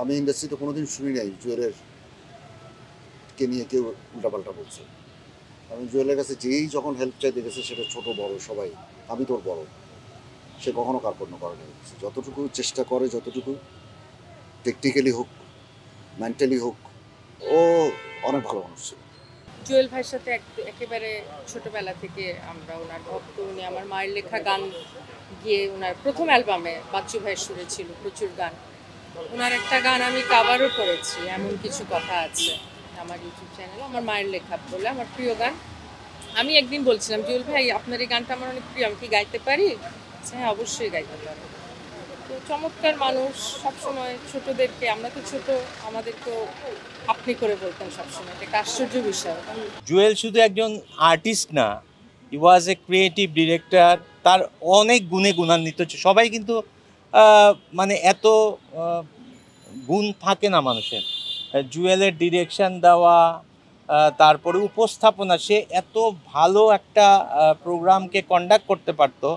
আমি ইন্ডাস্ট্রিতে কোনোদিন শুনি নাই জুয়েলের কে নিয়ে কেউ উল্টাপাল্টা বলছে। আমি জুয়েলের কাছে যেই যখন হেল্প চাইতে গেছে সেটা ছোট বড় সবাই, আমি তোর বড়, সে কখনো কার্পণ্য করে না। যতটুকু চেষ্টা করে, যতটুকু টেকনিক্যালি হোক, মেন্টালি হোক, ও অনেক ভালো মানুষ ছিল। জুয়েল ভাইয়ের সাথে একেবারে ছোটবেলা থেকে আমরা ওনার ভক্ত। উনি আমার মায়ের লেখা গান গিয়ে ওনার প্রথম অ্যালবামে বাচ্চু ভাইয়ের সুরে ছিল প্রচুর গান। ওনার একটা গান আমি কাভারও করেছি, এমন কিছু কথা আছে আমার ইউটিউব চ্যানেলে, আমার মায়ের লেখা বলে আমার প্রিয় গান। আমি একদিন বলছিলাম, জুয়েল ভাই আপনার এই গানটা আমার অনেক প্রিয়, আমি কি গাইতে পারি? হ্যাঁ, অবশ্যই গাইতে পারো। তো চমৎকার মানুষ, সবসময় ছোটদেরকে, আমরা তো ছোট, আমাদেরকেও আপনি করে বলতেন সবসময়, এটা একটা আশ্চর্য বিষয়। জুয়েল শুধু একজন আর্টিস্ট না, হি ওয়াজ এ ক্রিয়েটিভ ডিরেক্টর। তার অনেক গুণে গুণান্বিত, সবাই কিন্তু মানে এত গুণ থাকে না মানুষের। জুয়েলের ডিরেকশন দেওয়া, তারপরে উপস্থাপনা, সে এত ভালো একটা প্রোগ্রামকে কন্ডাক্ট করতে পারতো,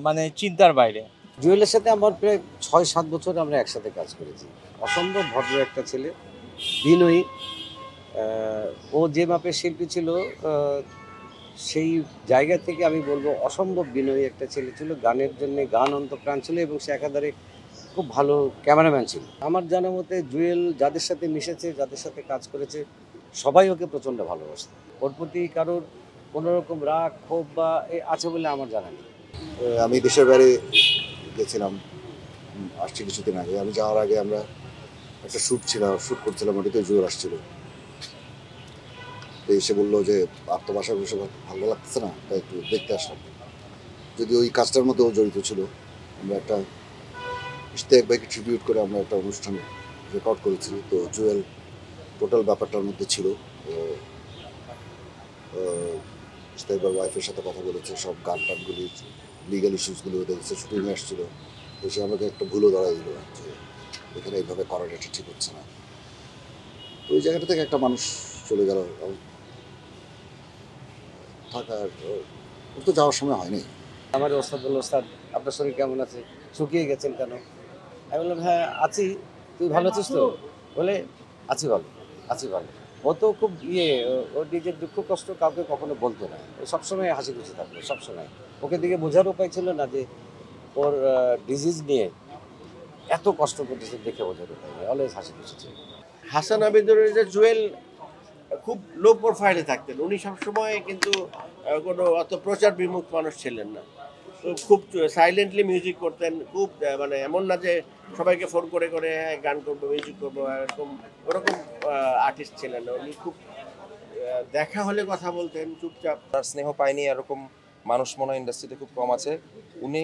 মানে চিন্তার বাইরে। জুয়েলের সাথে আমার প্রায় ৬-৭ বছর আমরা একসাথে কাজ করেছি। অসম্ভব ভদ্র একটা ছেলে, বিনয়ী। ও যে মাপের শিল্পী ছিল, সেই জায়গা থেকে আমি বলবো অসম্ভব বিনয়ী একটা ছেলে ছিল। গানের জন্য গান অন্তঃপ্রাণ ছিল এবং সে একাধারে খুব ভালো ক্যামেরাম্যান ছিল। আমার জানা মতে জুয়েল যাদের সাথে মিশেছে, যাদের সাথে কাজ করেছে, সবাই ওকে প্রচণ্ড ভালোবাসত। ওর প্রতি কারোর কোনোরকম রাগ ক্ষোভ বা আছে বলে আমার জানা নেই। আমি দেশের বাইরে গেছিলাম, আসছি কিছুদিন আগে। আমি যাওয়ার আগে আমরা একটা শ্যুট করছিলাম, ওটাতে জুয়েল আসছিল। তো এসে বললো যে আর তো বাসায় বসে ভালো লাগতেছে না, তাই একটু দেখতে আসলাম। যদি ওই কাজটার মধ্যেও জড়িত ছিল। আমরা একটা ইশতিয়াক ভাইকে ট্রিবিউট করে আমরা একটা অনুষ্ঠান রেকর্ড করেছি। তো জুয়েল টোটাল ব্যাপারটার মধ্যে ছিল। তো ইশতিয়াক ভাই ওয়াইফের সাথে কথা বলেছে, সব গান টানগুলি, লিগাল ইস্যুসগুলো দেখেছে, শুটিংয়ে আসছিল। তো সে আমাকে একটা ভুলও ধরাই দিল যে এখানে এইভাবে করাটা এটা ঠিক হচ্ছে না। তো ওই জায়গাটা থেকে একটা মানুষ চলে গেল, থাকার ওর তো যাওয়ার সময় হয়নি। আমার ওস্তাদ বলল, ওস্তাদ আপনার শরীর কেমন আছে, শুকিয়ে গেছেন কেন? আমি বললাম, হ্যাঁ আছি, তুই ভালো আছিস তো? বলে, আছি ভালো, আছি ভালো। ও তো খুব ওর নিজের দুঃখ কষ্ট কাউকে কখনো বলতো না। ও সবসময় হাসি খুশি থাকতো, সবসময়। ওকে দিকে বোঝার উপায় ছিল না যে ওর ডিজিজ নিয়ে এত কষ্ট করতেছে, দেখে বোঝার উপায় নেই। অলওয়েজ হাসি খুশি ছিল। হাসান আবেদনের যে জুয়েল খুব লো প্রোফাইলে থাকতেন। উনি সবসময় কিন্তু কোনো অত প্রচার বিমুখ মানুষ ছিলেন না। তো খুব সাইলেন্টলি মিউজিক করতেন। খুব মানে এমন না যে সবাইকে ফোন করে করে গান করবো, মিউজিক করবো, এরকম ওরকম আর্টিস্ট ছিলেন না। উনি খুব দেখা হলে কথা বলতেন, চুপচাপ। তার স্নেহ পায়নি এরকম মানুষ মনে হয় ইন্ডাস্ট্রিতে খুব কম আছে। উনি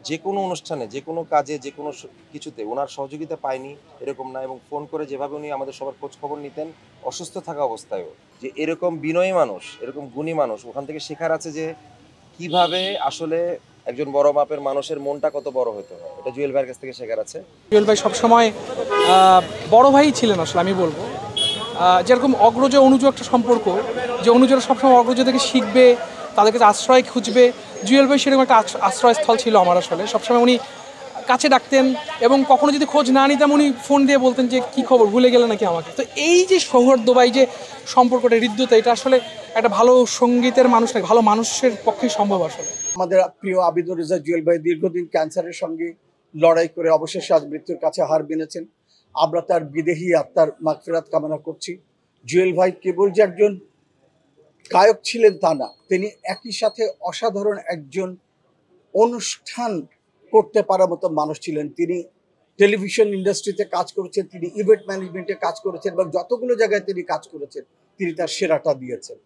যে কোনো অনুষ্ঠানে, যে কোনো কাজে, যে কোনো কিছুতে ওনার সহযোগিতা পায়নি এরকম না। এবং ফোন করে যেভাবে উনি আমাদের সবার খোঁজ খবর নিতেন অসুস্থ থাকা অবস্থায়ও, যে এরকম বিনয়ী মানুষ, এরকম গুণী মানুষ, ওখান থেকে শেখার আছে যে কিভাবে আসলে একজন বড় মাপের মানুষের মনটা কত বড় হতে হয়। এটা জুয়েল ভাইয়ের কাছ থেকে শেখার আছে। জুয়েল ভাই সবসময় বড় ভাই ছিলেন আসলে, আমি বলবো। যেরকম অগ্রজ অনুজ একটা সম্পর্ক, যে অনুজরা সবসময় অগ্রজ থেকে শিখবে, তাদের কাছে আশ্রয় খুঁজবে, জুয়েল ভাই সেরকম একটা আশ্রয়স্থল ছিল আমার আসলে। সবসময় উনি কাছে ডাকতেন এবং কখনো যদি খোঁজ না নিতাম উনি ফোন দিয়ে বলতেন যে কী খবর, ভুলে গেলে নাকি আমাকে। তো এই যে সৌহার্দ্য বা এই যে সম্পর্কটা, হৃদ্যতা, এটা আসলে একটা ভালো সঙ্গীতের মানুষ, ভালো মানুষের পক্ষেই সম্ভব আসলে। আমাদের প্রিয় আবিদুর রেজা জুয়েল ভাই দীর্ঘদিন ক্যান্সারের সঙ্গে লড়াই করে অবশেষে আজ মৃত্যুর কাছে হার মেনেছেন। আমরা তার বিদেহী আত্মার মাগফিরাত কামনা করছি। জুয়েল ভাই কেবল যে একজন গায়ক ছিলেন তা না, তিনি একই সাথে অসাধারণ একজন অনুষ্ঠান করতে পারার মতো মানুষ ছিলেন। তিনি টেলিভিশন ইন্ডাস্ট্রিতে কাজ করেছেন, তিনি ইভেন্ট ম্যানেজমেন্টে কাজ করেছেন এবং যতগুলো জায়গায় তিনি কাজ করেছেন তিনি তার সেরাটা দিয়েছেন।